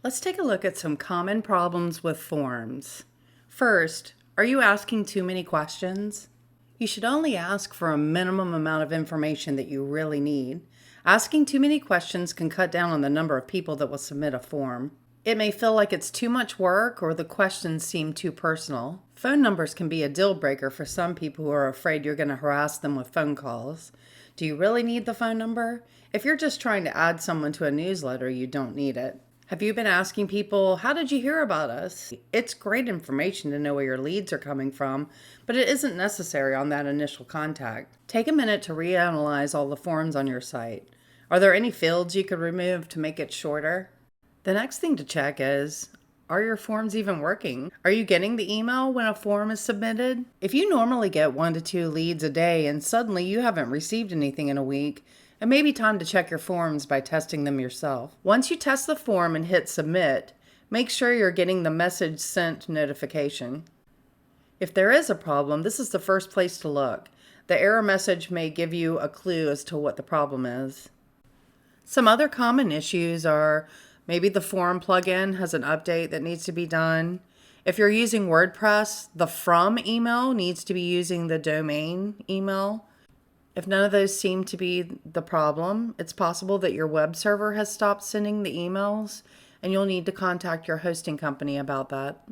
Let's take a look at some common problems with forms. First, are you asking too many questions? You should only ask for a minimum amount of information that you really need. Asking too many questions can cut down on the number of people that will submit a form. It may feel like it's too much work or the questions seem too personal. Phone numbers can be a deal breaker for some people who are afraid you're going to harass them with phone calls. Do you really need the phone number? If you're just trying to add someone to a newsletter, you don't need it. Have you been asking people, how did you hear about us? It's great information to know where your leads are coming from, but it isn't necessary on that initial contact. Take a minute to reanalyze all the forms on your site. Are there any fields you could remove to make it shorter? The next thing to check is, are your forms even working? Are you getting the email when a form is submitted? If you normally get 1 to 2 leads a day and suddenly you haven't received anything in a week, it may be time to check your forms by testing them yourself. Once you test the form and hit submit, make sure you're getting the message sent notification. If there is a problem, this is the first place to look. The error message may give you a clue as to what the problem is. Some other common issues are maybe the form plugin has an update that needs to be done. If you're using WordPress, the from email needs to be using the domain email. If none of those seem to be the problem, it's possible that your web server has stopped sending the emails and you'll need to contact your hosting company about that.